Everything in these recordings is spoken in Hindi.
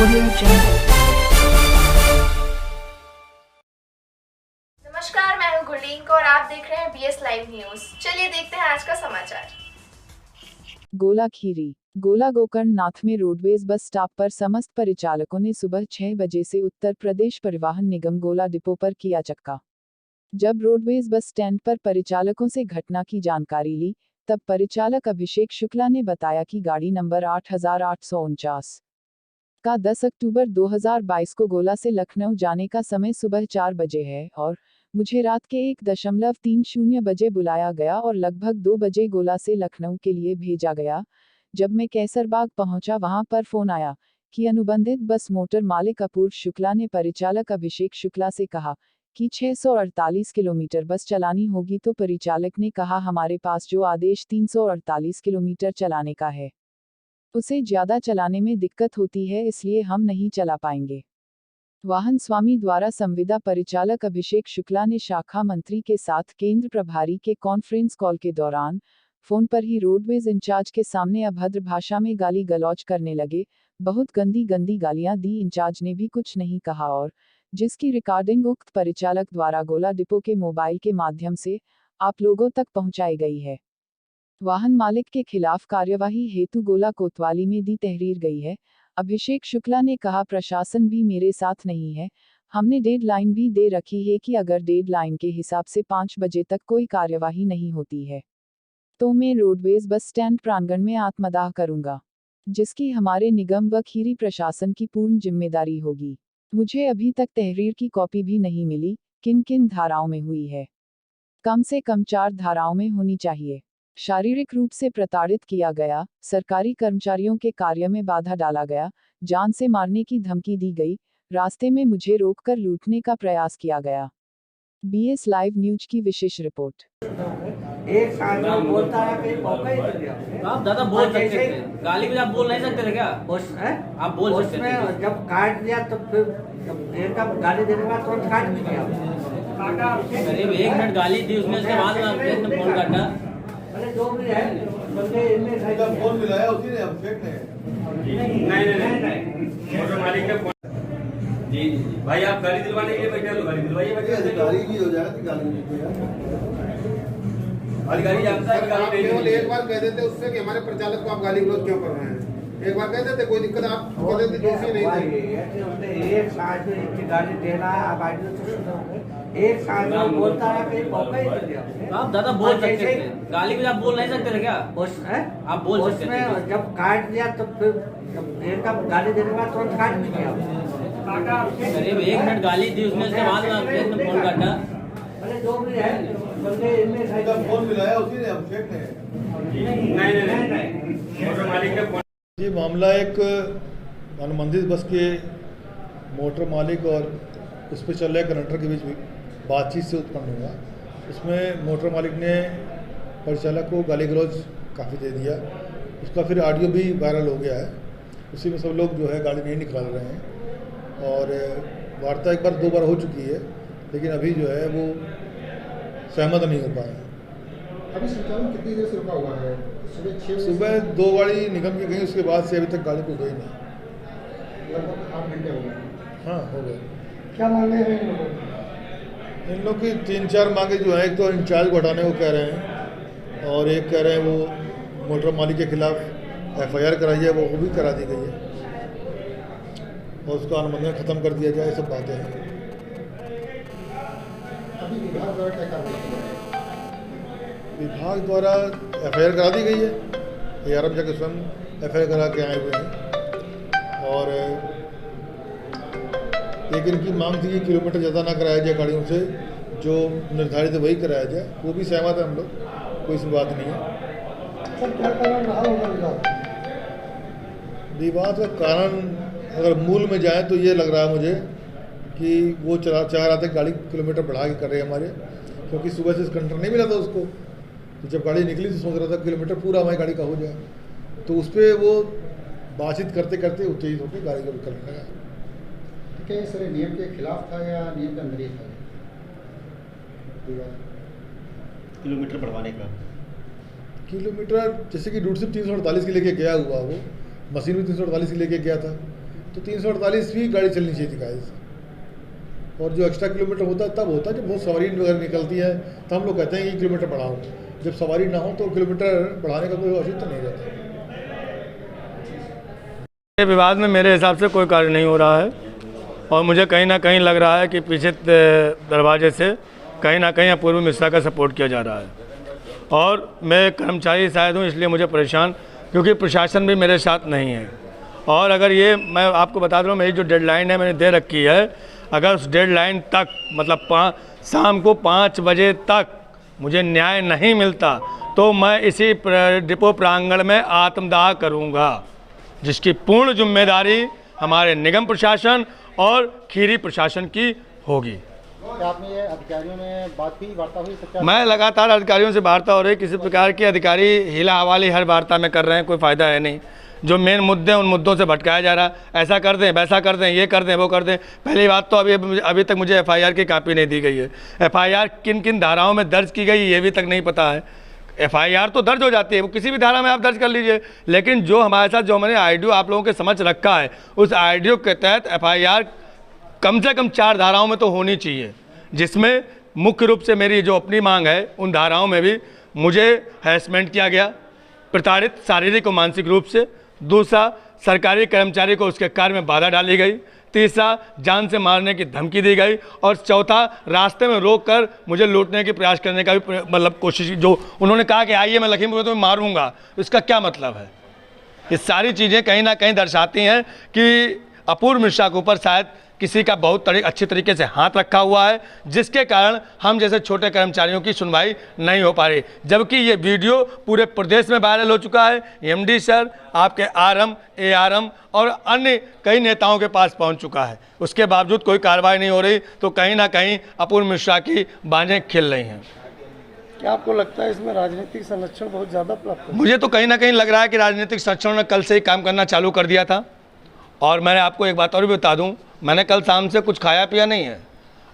Audio Jungle। नमस्कार, मैं हूँ गुरलीन कौर और आप देख रहे हैं बीएस लाइव न्यूज। चलिए देखते हैं आज का समाचार। गोला खीरी गोला गोकर्णनाथ में रोडवेज बस स्टॉप पर समस्त परिचालकों ने सुबह 6 बजे से उत्तर प्रदेश परिवहन निगम गोला डिपो पर किया चक्का। जब रोडवेज बस स्टैंड पर परिचालकों से घटना की जानकारी ली, तब परिचालक अभिषेक शुक्ला ने बताया कि गाड़ी नंबर 8849 का 10 अक्टूबर 2022 को गोला से लखनऊ जाने का समय सुबह 4 बजे है और मुझे रात के 1:30 बजे बुलाया गया और लगभग 2 बजे गोला से लखनऊ के लिए भेजा गया। जब मैं कैसरबाग पहुंचा, वहां पर फोन आया कि अनुबंधित बस मोटर मालिक अपूर्व शुक्ला ने परिचालक अभिषेक शुक्ला से कहा कि 648 किलोमीटर बस चलानी होगी, तो परिचालक ने कहा हमारे पास जो आदेश 348 किलोमीटर चलाने का है, उसे ज्यादा चलाने में दिक्कत होती है, इसलिए हम नहीं चला पाएंगे। वाहन स्वामी द्वारा संविदा परिचालक अभिषेक शुक्ला ने शाखा मंत्री के साथ केंद्र प्रभारी के कॉन्फ्रेंस कॉल के दौरान फोन पर ही रोडवेज इंचार्ज के सामने अभद्र भाषा में गाली गलौज करने लगे। बहुत गंदी गंदी गालियां दी। इंचार्ज ने भी कुछ नहीं कहा और जिसकी रिकॉर्डिंग उक्त परिचालक द्वारा गोला डिपो के मोबाइल के माध्यम से आप लोगों तक पहुंचाई गई है। वाहन मालिक के खिलाफ कार्यवाही हेतु गोला कोतवाली में दी तहरीर गई है। अभिषेक शुक्ला ने कहा प्रशासन भी मेरे साथ नहीं है, हमने डेडलाइन भी दे रखी है कि अगर डेडलाइन के हिसाब से 5 बजे तक कोई कार्यवाही नहीं होती है तो मैं रोडवेज बस स्टैंड प्रांगण में आत्मदाह करूंगा, जिसकी हमारे निगम व खीरी प्रशासन की पूर्ण जिम्मेदारी होगी। मुझे अभी तक तहरीर की कॉपी भी नहीं मिली। किन किन धाराओं में हुई है? कम से कम 4 धाराओं में होनी चाहिए। शारीरिक रूप से प्रताड़ित किया गया, सरकारी कर्मचारियों के कार्य में बाधा डाला गया, जान से मारने की धमकी दी गई, रास्ते में मुझे रोककर लूटने का प्रयास किया गया। बीएस लाइव न्यूज की विशेष रिपोर्ट। एक साथ बोलता है कहीं मौका ही नहीं दिया। आप दादा बोल सकते थे, गाली में आप बोल नहीं सकते थे क्या? आप बोल सकते थे। जब काट दिया तो फिर एकदम गाली देने के बाद तुरंत काट भी दिया। करीब 1 मिनट गाली दी उसने, उसके बाद में फोन काटा। अरे जो भी है बंदे इनने फोन मिलाया उसी ने, अभिषेक ने। नहीं मोटर मालिक के जी भाई, आप गाड़ी दिलवाने के लिए बैठे हो, गाड़ी दिलवाइए। गाड़ी भी हो जाएगा तो गाड़ी भी अधिकारी जानता है कि गाड़ी नहीं केवल एक बार कह देते उससे कि हमारे परिचालक को आप गाली गलौज क्यों कर रहे हैं, एक बार कह देते कोई दिक्कत, आप कह देते ऐसे नहीं थे। एक साथ में इतनी गाली देना है। आप आगे तो सुनो, एक साथ में बोलता है कहीं मौका ही नहीं दिया। आप दादा बोल सकते थे, गाली में आप बोल नहीं सकते थे क्या? आप बोल सकते थे। जब काट दिया तो फिर एकदम गाली देने के बाद तुरंत काट भी दिया। करीब 1 मिनट गाली दी उसने, उसके बाद में फोन काटा। अरे जो भी है बंदे इनने फोन मिलाया उसी ने, अभिषेक ने। नहीं मोटर मालिक के ये मामला एक अनुबंधित बस के मोटर मालिक और उस पर चल रहे कंडक्टर के बीच बातचीत से उत्पन्न हुआ। उसमें मोटर मालिक ने परिचालक को गाली गलौज काफ़ी दे दिया। उसका फिर ऑडियो भी वायरल हो गया है। उसी में सब लोग जो है गाली नहीं निकाल रहे हैं और वार्ता एक बार 2 बार हो चुकी है, लेकिन अभी जो है वो सहमत नहीं हो पाए। अभी संचालन कितनी देर से रुका हुआ है? सुबह 2 गाड़ी निगम की गई, उसके बाद से अभी तक गाड़ी कोई गई नहीं। लगभग 8 घंटे हो गए। हाँ, हो गए। क्या मांगे हैं इन लोगों की? इन लोग की 3-4 मांगे जो है, एक तो इंचार्ज को हटाने को कह रहे हैं और एक कह रहे हैं वो मोटर मालिक के खिलाफ FIR कराई है, वो भी करा दी गई है और उसका अनुबंधन खत्म कर दिया जाए। सब बातें हैं। अभी विभाग द्वारा क्या कार्रवाई की है? विभाग द्वारा FIR करा दी गई है। ARM जाके स्वयं FIR करा के आए हुए हैं और एक इनकी मांग थी कि किलोमीटर ज़्यादा ना कराया जाए गाड़ियों से, जो निर्धारित है वही कराया जाए। वो भी सहमत है हम लोग, कोई सी बात नहीं है। सर क्या कारण रहा होगा विवाद? विवाद का कारण अगर मूल में जाए तो ये लग रहा है मुझे कि वो चाह रहा था गाड़ी किलोमीटर बढ़ा के कर रहे हैं हमारे, क्योंकि सुबह से कंडक्टर नहीं मिला था उसको। तो जब गाड़ी निकली तो सोच रहा था किलोमीटर पूरा हमारी गाड़ी का हो जाए, तो उस पर वो बातचीत करते करते उत्तेजित होकर गाड़ी को करने लगा। क्या ये सर नियम के खिलाफ था या नियम के अंदर ही था किलोमीटर बढ़वाने का? किलोमीटर जैसे कि रूट से 348 के लेके गया हुआ, वो मशीन भी 348 के लेके गया था, तो 348 भी गाड़ी चलनी चाहिए थी कायदे से। और जो एक्स्ट्रा किलोमीटर होता है तब होता है जब बहुत सवारी वगैरह निकलती है, तो हम लोग कहते हैं कि किलोमीटर बढ़ाओ। जब सवारी ना हो तो किलोमीटर बढ़ाने का कोई औचित्य नहीं रहता। ये विवाद में मेरे हिसाब से कोई कार्य नहीं हो रहा है और मुझे कहीं ना कहीं लग रहा है कि पीछे दरवाजे से कहीं ना कहीं अपूर्व मिश्रा का सपोर्ट किया जा रहा है। और मैं कर्मचारी शायद हूँ इसलिए मुझे परेशान, क्योंकि प्रशासन भी मेरे साथ नहीं है। और अगर ये मैं आपको बता दूँ, मेरी जो डेडलाइन है मैंने दे रखी है, अगर उस डेडलाइन तक मतलब शाम को 5 बजे तक मुझे न्याय नहीं मिलता तो मैं इसी डिपो प्रांगण में आत्मदाह करूँगा, जिसकी पूर्ण जिम्मेदारी हमारे निगम प्रशासन और खीरी प्रशासन की होगी। क्या आपने ये अधिकारियों में बात की, वार्ता हुई? तो क्या मैं लगातार अधिकारियों से वार्ता हो रही, किसी प्रकार के अधिकारी हिला हवाली हर वार्ता में कर रहे हैं, कोई फ़ायदा है नहीं। जो मेन मुद्दे हैं उन मुद्दों से भटकाया जा रहा है, ऐसा कर दें वैसा कर दें, ये कर दें वो कर दें। पहली बात तो अभी तक मुझे FIR की कापी नहीं दी गई है। FIR किन किन धाराओं में दर्ज की गई ये भी तक नहीं पता है। FIR तो दर्ज हो जाती है, वो किसी भी धारा में आप दर्ज कर लीजिए, लेकिन जो हमारे साथ जो मैंने आईडियो आप लोगों के समझ रखा है, उस आईडियो के तहत FIR कम से कम 4 धाराओं में तो होनी चाहिए, जिसमें मुख्य रूप से मेरी जो अपनी मांग है उन धाराओं में भी मुझे हैरेसमेंट किया गया, प्रताड़ित शारीरिक और मानसिक रूप से। दूसरा, सरकारी कर्मचारी को उसके कार्य में बाधा डाली गई। तीसरा, जान से मारने की धमकी दी गई। और चौथा, रास्ते में रोककर मुझे लूटने की प्रयास करने का भी मतलब कोशिश, जो उन्होंने कहा कि आइए मैं लखीमपुर में तो मारूंगा, इसका क्या मतलब है? ये सारी चीज़ें कहीं ना कहीं दर्शाती हैं कि अपूर्व मिश्रा के ऊपर शायद किसी का बहुत अच्छी तरीके से हाथ रखा हुआ है, जिसके कारण हम जैसे छोटे कर्मचारियों की सुनवाई नहीं हो पा रही। जबकि ये वीडियो पूरे प्रदेश में वायरल हो चुका है, MD सर, आपके RM, ARM और अन्य कई नेताओं के पास पहुंच चुका है। उसके बावजूद कोई कार्रवाई नहीं हो रही, तो कहीं ना कहीं अपूर्व मिश्रा की बाजें खिल रही हैं। क्या आपको लगता है इसमें राजनीतिक संरक्षण बहुत ज़्यादा प्राप्त है? मुझे तो कहीं ना कहीं लग रहा है कि राजनीतिक संरक्षण ने कल से ही काम करना चालू कर दिया था। और मैंने आपको एक बात और भी बता दूं, मैंने कल शाम से कुछ खाया पिया नहीं है,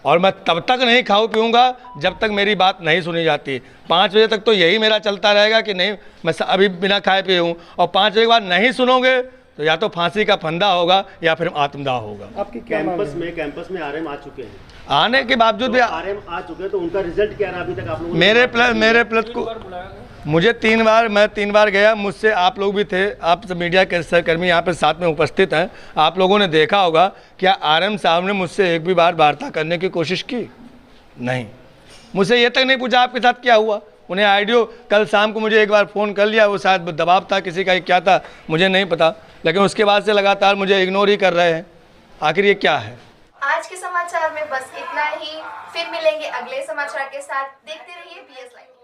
और मैं तब तक नहीं खाऊं पीऊँगा जब तक मेरी बात नहीं सुनी जाती। 5 बजे तक तो यही मेरा चलता रहेगा कि नहीं मैं अभी बिना खाए पिए हूँ, और 5 बजे के बाद नहीं सुनोगे तो या तो फांसी का फंदा होगा या फिर आत्मदाह होगा। आपकी कैंपस में RM आ चुके हैं, आने के बावजूद भी RM आ चुके हैं, तो उनका रिजल्ट क्या रहा अभी तक आप लोगों ने? मेरे प्लस को मुझे 3 बार गया, मुझसे आप लोग भी थे, आप सब मीडिया के सहकर्मी यहाँ पर साथ में उपस्थित हैं, आप लोगों ने देखा होगा क्या RM साहब ने मुझसे एक भी बार वार्ता करने की कोशिश की? नहीं। मुझसे ये तक नहीं पूछा आपके साथ क्या हुआ। उन्हें आईडियो कल शाम को मुझे एक बार फ़ोन कर लिया, वो शायद दबाव था किसी का, क्या था मुझे नहीं पता, लेकिन उसके बाद से लगातार मुझे इग्नोर ही कर रहे हैं। आखिर ये क्या है? आज के समाचार में बस इतना ही, फिर मिलेंगे अगले समाचार के साथ। देखते रहिए BS लाइव न्यूज़।